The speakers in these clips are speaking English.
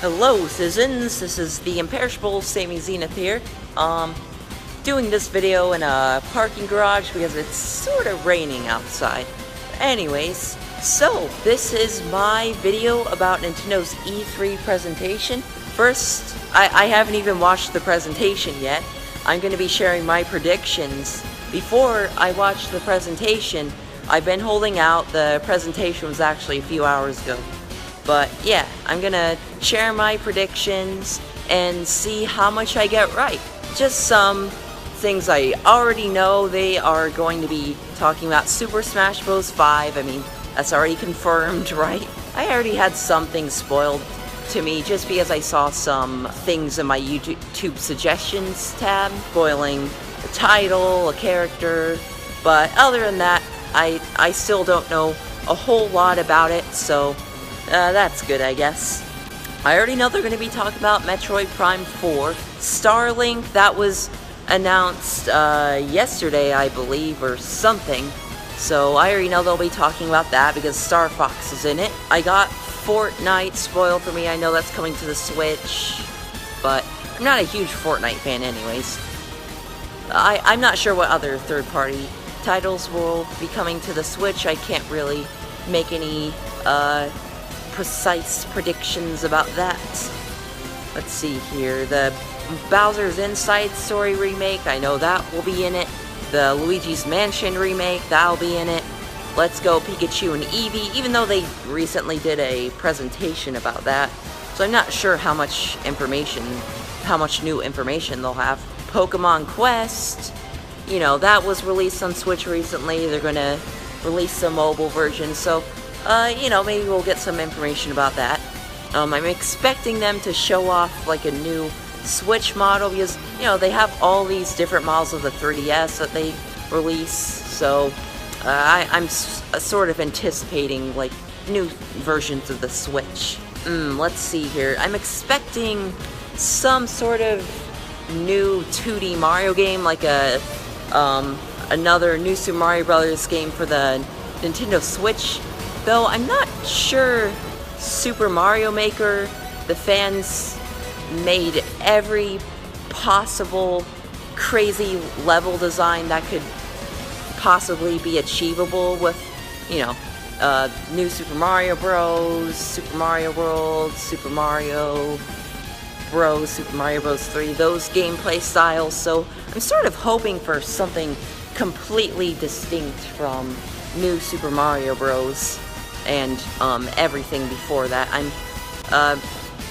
Hello citizens, this is the imperishable Sammy Zenith here. Doing this video in a parking garage because it's sort of raining outside. Anyways, so this is my video about Nintendo's E3 presentation. First, I haven't even watched the presentation yet. I'm going to be sharing my predictions. Before I watched the presentation, I've been holding out. The presentation was actually a few hours ago. But yeah, I'm gonna share my predictions and see how much I get right. Just some things I already know. They are going to be talking about Super Smash Bros. 5. I mean, that's already confirmed, right? I already had some things spoiled to me just because I saw some things in my YouTube suggestions tab spoiling a title, a character, but other than that, I still don't know a whole lot about it, so that's good, I guess. I already know they're going to be talking about Metroid Prime 4. Starlink, that was announced yesterday, I believe, or something. So I already know they'll be talking about that because Star Fox is in it. I got Fortnite spoiled for me. I know that's coming to the Switch, but I'm not a huge Fortnite fan anyways. I'm not sure what other third-party titles will be coming to the Switch. I can't really make any precise predictions about that. Let's see here. The Bowser's Inside Story remake, I know that will be in it. The Luigi's Mansion remake, that'll be in it. Let's Go Pikachu and Eevee, even though they recently did a presentation about that. So I'm not sure how much new information they'll have. Pokemon Quest, you know, that was released on Switch recently. They're gonna release the mobile version, so you know, maybe we'll get some information about that. I'm expecting them to show off like a new Switch model because, you know, they have all these different models of the 3DS that they release, so I'm sort of anticipating like new versions of the Switch. Let's see here. I'm expecting some sort of new 2D Mario game, like another new Super Mario Bros. Game for the Nintendo Switch. Though I'm not sure Super Mario Maker, the fans made every possible crazy level design that could possibly be achievable with, you know, new Super Mario Bros., Super Mario World, Super Mario Bros., Super Mario Bros. 3, those gameplay styles, so I'm sort of hoping for something completely distinct from new Super Mario Bros. And everything before that. I'm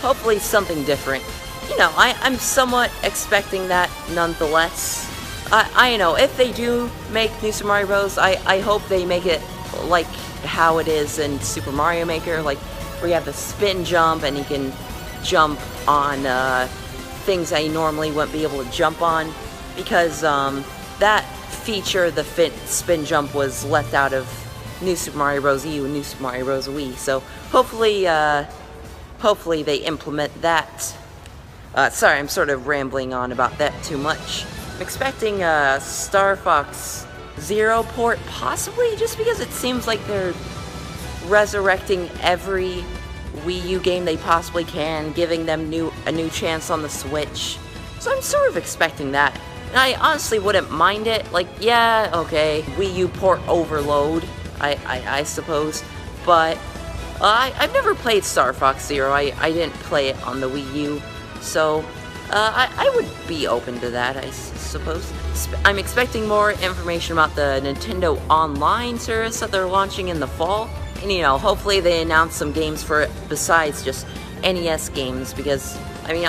hopefully something different. You know, I'm somewhat expecting that nonetheless. I know, if they do make new Super Mario Bros., I hope they make it like how it is in Super Mario Maker, like where you have the spin jump and you can jump on things that you normally wouldn't be able to jump on, because that feature, the spin jump, was left out of New Super Mario Bros. U and New Super Mario Bros. Wii, so hopefully they implement that. Sorry, I'm sort of rambling on about that too much. I'm expecting Star Fox Zero port, possibly, just because it seems like they're resurrecting every Wii U game they possibly can, giving them a new chance on the Switch. So I'm sort of expecting that. And I honestly wouldn't mind it. Like, yeah, okay, Wii U port overload, I suppose, but I've never played Star Fox Zero. I didn't play it on the Wii U, so I would be open to that, I suppose. I'm expecting more information about the Nintendo Online service that they're launching in the fall, and, you know, hopefully they announce some games for it besides just NES games, because, I mean,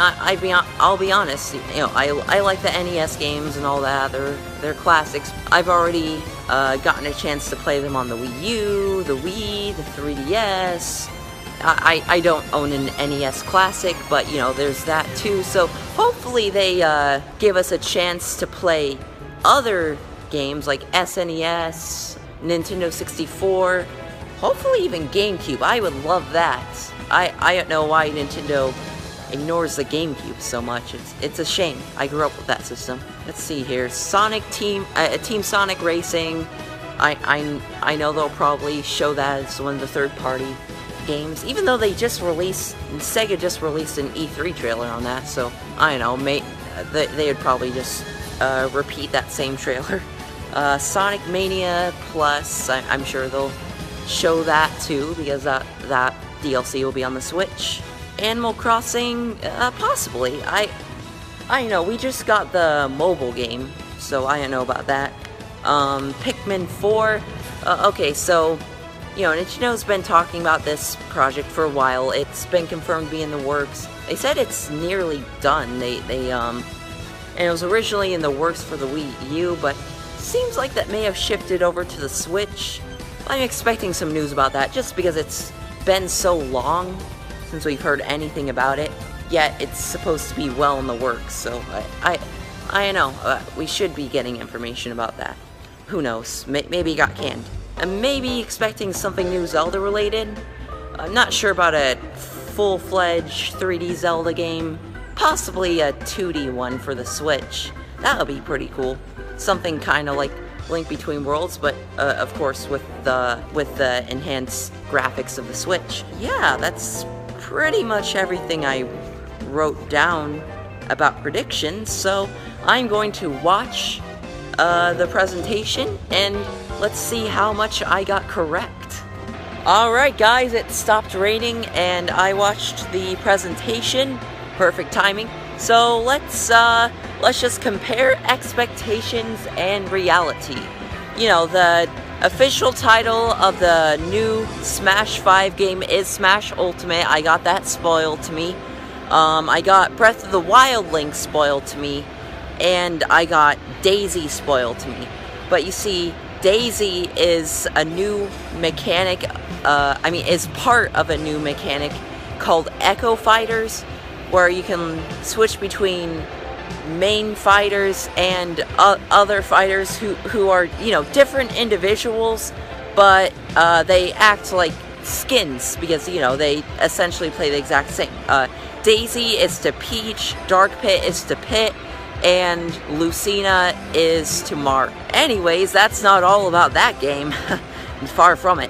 I'll be honest, you know, I like the NES games and all that. They're classics. I've already gotten a chance to play them on the Wii U, the Wii, the 3DS. I don't own an NES Classic, but, you know, there's that too. So hopefully they give us a chance to play other games like SNES, Nintendo 64, hopefully even GameCube. I would love that. I don't know why Nintendo ignores the GameCube so much. It's a shame. I grew up with that system. Let's see here. Team Sonic Racing. I know they'll probably show that as one of the third-party games, even though Sega just released an E3 trailer on that, so I don't know, they would probably just repeat that same trailer. Sonic Mania Plus, I'm sure they'll show that too, because that DLC will be on the Switch. Animal Crossing, possibly. I know, we just got the mobile game, so I don't know about that. Pikmin 4, okay, so, you know, Nintendo's been talking about this project for a while. It's been confirmed to be in the works. They said it's nearly done. And it was originally in the works for the Wii U, but seems like that may have shifted over to the Switch. I'm expecting some news about that, just because it's been so long since we've heard anything about it, yet it's supposed to be well in the works, so I don't know, we should be getting information about that. Who knows, maybe it got canned. I'm maybe expecting something new Zelda related. I'm not sure about a full-fledged 3D Zelda game, possibly a 2D one for the Switch. That would be pretty cool. Something kind of like Link Between Worlds, but of course with the enhanced graphics of the Switch. Yeah, that's pretty much everything I wrote down about predictions, so I'm going to watch the presentation and let's see how much I got correct. Alright guys, it stopped raining and I watched the presentation. Perfect timing. So let's just compare expectations and reality. You know, the official title of the new Smash 5 game is Smash Ultimate. I got that spoiled to me. I got Breath of the Wild Link spoiled to me, and I got Daisy spoiled to me. But you see, Daisy is a new mechanic, is part of a new mechanic called Echo Fighters, where you can switch between main fighters and other fighters who are, you know, different individuals, but they act like skins because, you know, they essentially play the exact same. Daisy is to Peach, Dark Pit is to Pit, and Lucina is to Mark. Anyways, that's not all about that game. Far from it.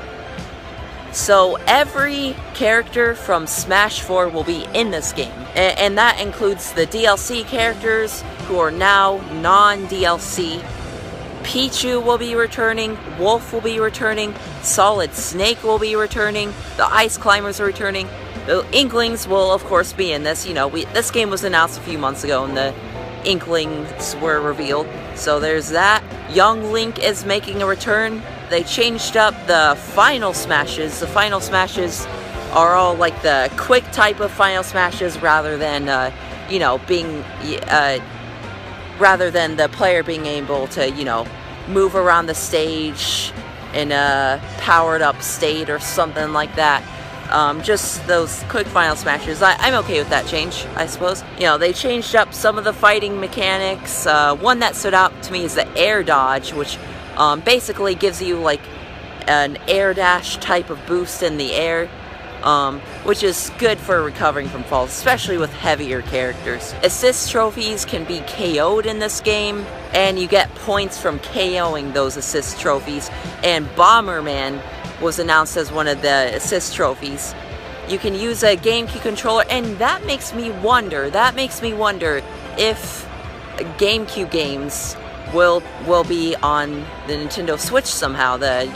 So every character from Smash 4 will be in this game, and that includes the DLC characters who are now non-DLC. Pichu will be returning, Wolf will be returning, Solid Snake will be returning, the Ice Climbers are returning, the Inklings will of course be in this. You know, this game was announced a few months ago and the Inklings were revealed, so there's that. Young Link is making a return. They changed up the Final Smashes. The Final Smashes are all like the quick type of Final Smashes rather than, you know, rather than the player being able to, you know, move around the stage in a powered up state or something like that. Just those quick Final Smashes. I'm okay with that change, I suppose. You know, they changed up some of the fighting mechanics. One that stood out to me is the air dodge, which basically gives you like an air dash type of boost in the air, which is good for recovering from falls, especially with heavier characters. Assist trophies can be KO'd in this game, and you get points from KOing those assist trophies, and Bomberman was announced as one of the assist trophies. You can use a GameCube controller, and that makes me wonder if GameCube games will be on the Nintendo Switch somehow, the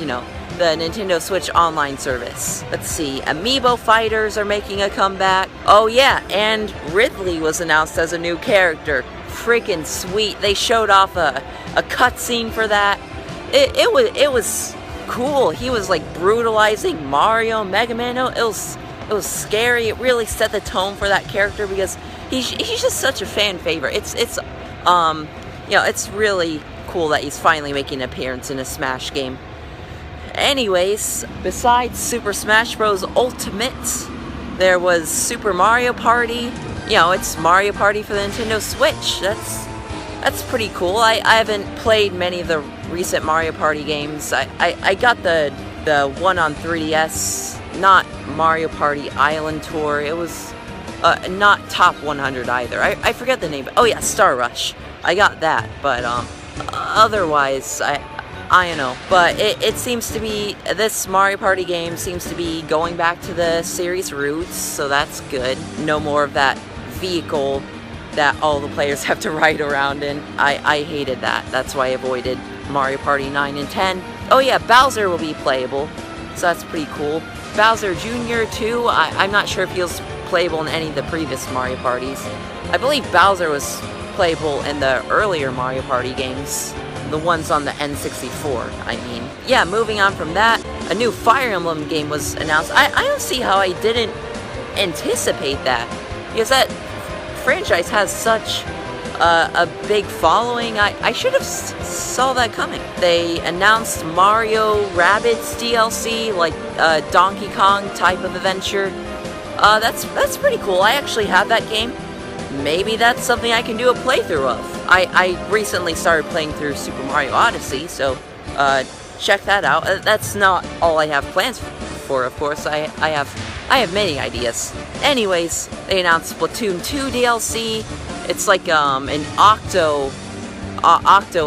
Nintendo Switch online service. Let's see, Amiibo Fighters are making a comeback. Oh yeah, and Ridley was announced as a new character. Freaking sweet. They showed off a cutscene for that. It was cool. He was like brutalizing Mario, Mega Man. It was scary. It really set the tone for that character because he's just such a fan favorite. You know, it's really cool that he's finally making an appearance in a Smash game. Anyways, besides Super Smash Bros. Ultimate, there was Super Mario Party. You know, it's Mario Party for the Nintendo Switch. That's pretty cool. I haven't played many of the recent Mario Party games. I got the one on 3DS, not Mario Party Island Tour. It was not Top 100 either. I forget the name. Oh yeah, Star Rush. I got that, but otherwise, I don't know, but it seems to be, this Mario Party game seems to be going back to the series roots, so that's good. No more of that vehicle that all the players have to ride around in. I hated that. That's why I avoided Mario Party 9 and 10. Oh yeah, Bowser will be playable, so that's pretty cool. Bowser Jr. too, I'm not sure if he was playable in any of the previous Mario Parties. I believe Bowser was playable in the earlier Mario Party games. The ones on the N64, I mean. Yeah, moving on from that, a new Fire Emblem game was announced. I don't see how I didn't anticipate that, because that franchise has such a big following. I should have saw that coming. They announced Mario Rabbids DLC, like Donkey Kong type of adventure. That's pretty cool. I actually have that game. Maybe that's something I can do a playthrough of. I recently started playing through Super Mario Odyssey, so check that out. That's not all I have plans for, of course. I have many ideas. Anyways, they announced Splatoon 2 DLC. It's like an Octo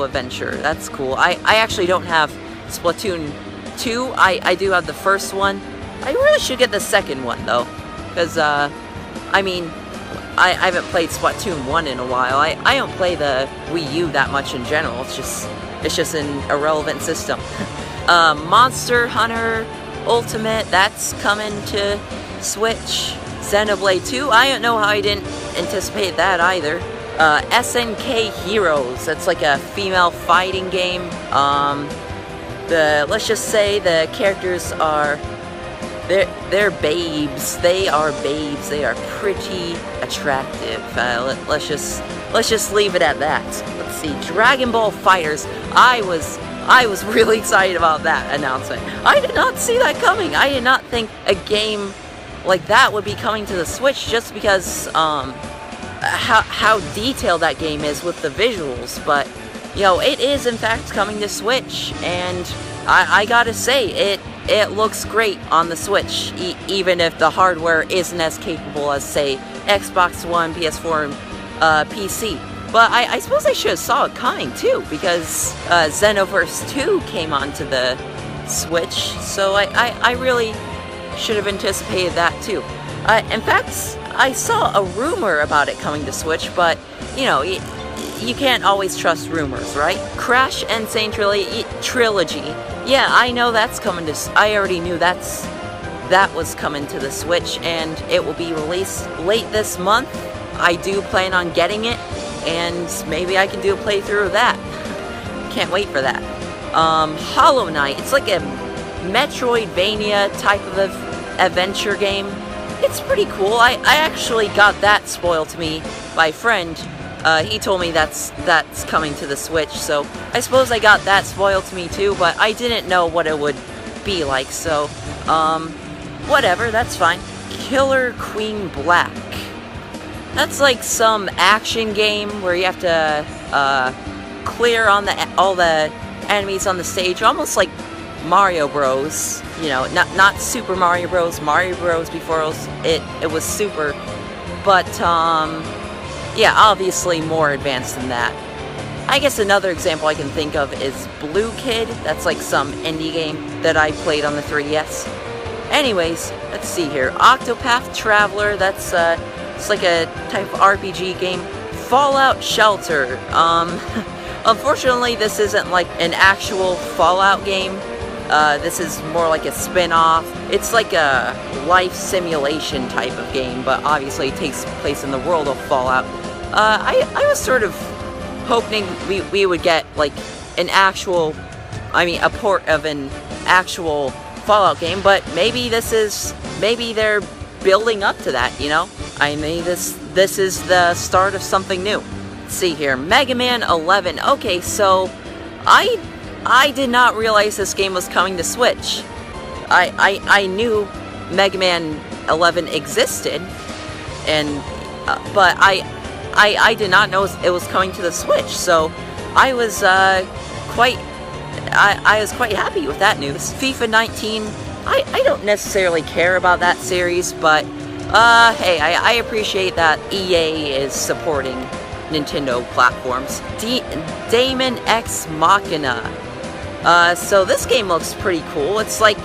adventure. That's cool. I actually don't have Splatoon 2. I do have the first one. I really should get the second one though, because I mean, I haven't played Splatoon 1 in a while. I don't play the Wii U that much in general. It's just an irrelevant system. Monster Hunter Ultimate, that's coming to Switch. Xenoblade 2, I don't know how I didn't anticipate that either. SNK Heroes, that's like a female fighting game. Let's just say the characters are They're babes. They are babes. They are pretty attractive. Let's just leave it at that. Let's see. Dragon Ball FighterZ. I was really excited about that announcement. I did not see that coming. I did not think a game like that would be coming to the Switch, just because how detailed that game is with the visuals. But you know, it is in fact coming to Switch, and I gotta say, it looks great on the Switch, even if the hardware isn't as capable as, say, Xbox One, PS4, and PC. But I suppose I should have saw it coming, too, because Xenoverse 2 came onto the Switch, so I really should have anticipated that, too. In fact, I saw a rumor about it coming to Switch, but, you know, you can't always trust rumors, right? Crash N. Sane Trilogy. Yeah, I know that's coming to... I already knew that was coming to the Switch, and it will be released late this month. I do plan on getting it, and maybe I can do a playthrough of that. Can't wait for that. Hollow Knight. It's like a Metroidvania type of adventure game. It's pretty cool. I actually got that spoiled to me by a friend. He told me that's coming to the Switch, so I suppose I got that spoiled to me too, but I didn't know what it would be like, so, whatever, that's fine. Killer Queen Black. That's like some action game where you have to, clear on all the enemies on the stage, almost like Mario Bros. You know, not Super Mario Bros. Mario Bros. Before it was Super, but, yeah, obviously more advanced than that. I guess another example I can think of is Blue Kid. That's like some indie game that I played on the 3DS. Anyways, let's see here. Octopath Traveler, that's it's like a type of RPG game. Fallout Shelter. Unfortunately, this isn't like an actual Fallout game. This is more like a spin-off. It's like a life simulation type of game, but obviously it takes place in the world of Fallout. I was sort of hoping we would get like an actual, a port of an actual Fallout game, but maybe they're building up to that, you know? This is the start of something new. Let's see here, Mega Man 11. Okay, so I did not realize this game was coming to Switch. I knew Mega Man 11 existed, but I did not know it was coming to the Switch. So I was quite happy with that news. FIFA 19. I don't necessarily care about that series, but hey, I appreciate that EA is supporting Nintendo platforms. Daemon X Machina. So this game looks pretty cool. It's like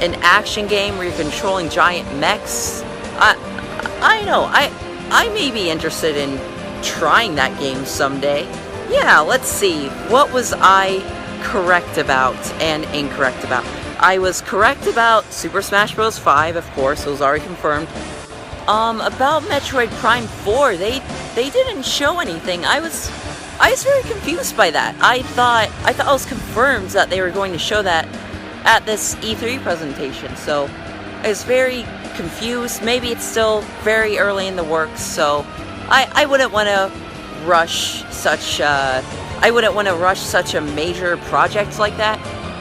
an action game where you're controlling giant mechs. I know, I may be interested in trying that game someday. Yeah, let's see. What was I correct about and incorrect about? I was correct about Super Smash Bros. 5, of course, it was already confirmed. About Metroid Prime 4, they didn't show anything. I was very confused by that. I thought it was confirmed that they were going to show that at this E3 presentation, so I was very confused. Maybe it's still very early in the works, so I wouldn't want to rush such a major project like that.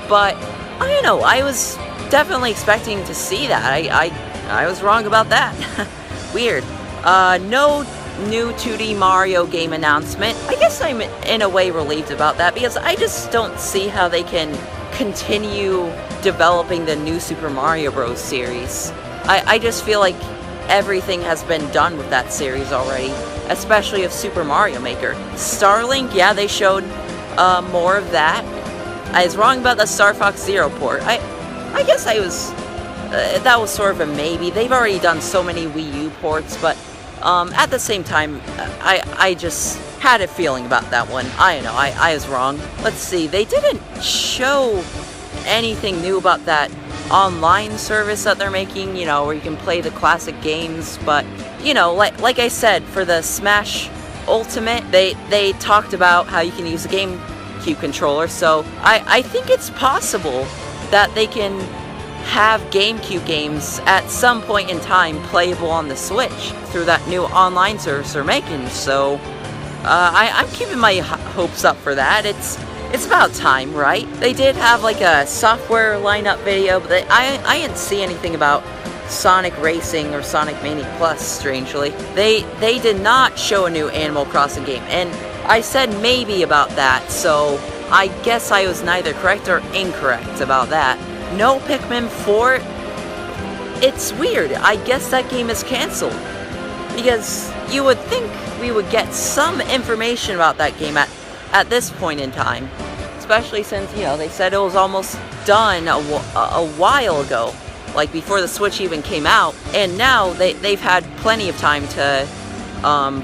But I don't know, I was definitely expecting to see that. I was wrong about that. Weird. No new 2D Mario game announcement. I guess I'm in a way relieved about that, because I just don't see how they can continue developing the new Super Mario Bros. Series. I just feel like everything has been done with that series already, especially of Super Mario Maker. Starlink, yeah, they showed more of that. I was wrong about the Star Fox Zero port. I guess I was... that was sort of a maybe. They've already done so many Wii U ports, but at the same time, I just had a feeling about that one. I don't know, I was wrong. Let's see, they didn't show anything new about that online service that they're making, you know, where you can play the classic games, but, you know, like I said, for the Smash Ultimate, they talked about how you can use the GameCube controller, so I think it's possible that they can have GameCube games at some point in time playable on the Switch through that new online service they're making, so I'm keeping my hopes up for that. It's about time, right? They did have like a software lineup video, but I didn't see anything about Sonic Racing or Sonic Mania Plus, strangely. They did not show a new Animal Crossing game, and I said maybe about that, so I guess I was neither correct or incorrect about that. No Pikmin 4, it's weird. I guess that game is cancelled, because you would think we would get some information about that game at this point in time, especially since, you know, they said it was almost done a while ago, like before the Switch even came out, and now they've had plenty of time to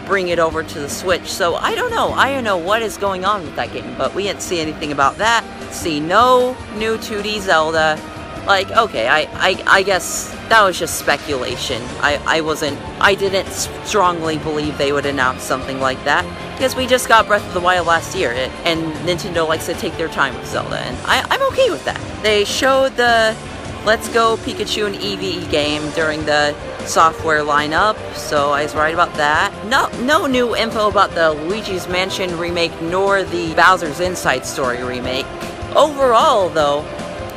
bring it over to the Switch, so I don't know what is going on with that game, but we didn't see anything about that. See no new 2D Zelda. Like, okay, I guess that was just speculation. I didn't strongly believe they would announce something like that, because we just got Breath of the Wild last year, and Nintendo likes to take their time with Zelda, and I'm okay with that. They showed the Let's Go Pikachu and Eevee game during the software lineup, so I was right about that. No new info about the Luigi's Mansion remake, nor the Bowser's Inside Story remake. Overall, though,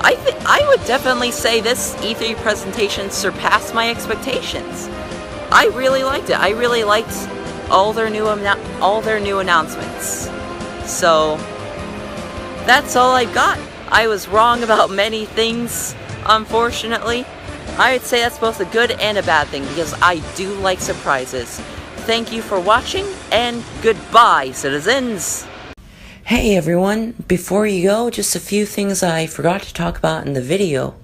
I would definitely say this E3 presentation surpassed my expectations. I really liked it. I really liked all their new announcements. So that's all I've got. I was wrong about many things, unfortunately. I would say that's both a good and a bad thing, because I do like surprises. Thank you for watching, and goodbye, citizens! Hey everyone, before you go, just a few things I forgot to talk about in the video.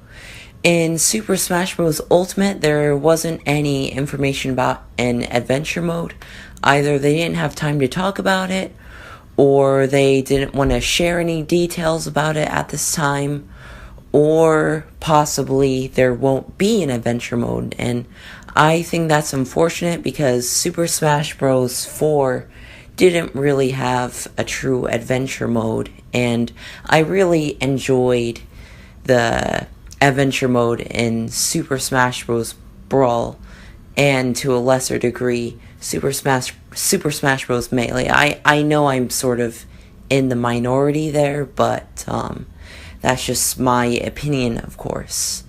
In Super Smash Bros. Ultimate, there wasn't any information about an adventure mode. Either they didn't have time to talk about it, or they didn't want to share any details about it at this time, or possibly there won't be an adventure mode, and I think that's unfortunate, because Super Smash Bros. 4 didn't really have a true adventure mode, and I really enjoyed the adventure mode in Super Smash Bros. Brawl, and to a lesser degree, Super Smash Bros. Melee. I know I'm sort of in the minority there, but that's just my opinion, of course.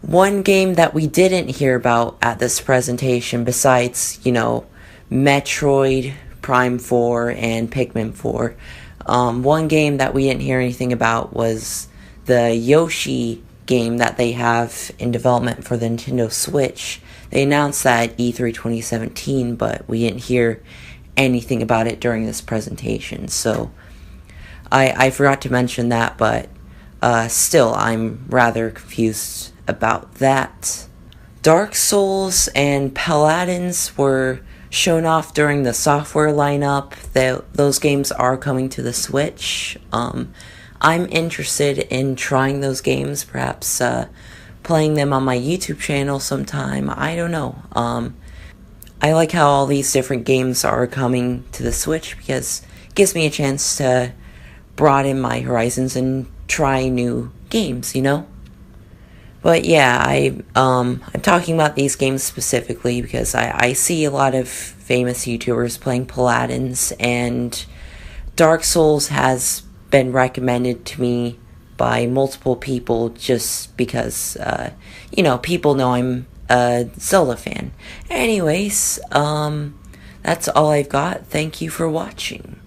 One game that we didn't hear about at this presentation, besides, you know, Metroid Prime 4 and Pikmin 4, one game that we didn't hear anything about was the Yoshi game that they have in development for the Nintendo Switch. They announced that at E3 2017, but we didn't hear anything about it during this presentation, so I forgot to mention that, but Still, I'm rather confused about that. Dark Souls and Paladins were shown off during the software lineup. Those games are coming to the Switch. I'm interested in trying those games, perhaps playing them on my YouTube channel sometime. I don't know. I like how all these different games are coming to the Switch because it gives me a chance to broaden my horizons and try new games, you know? But yeah, I'm talking about these games specifically because I see a lot of famous YouTubers playing Paladins, and Dark Souls has been recommended to me by multiple people just because, people know I'm a Zelda fan. Anyways, that's all I've got. Thank you for watching.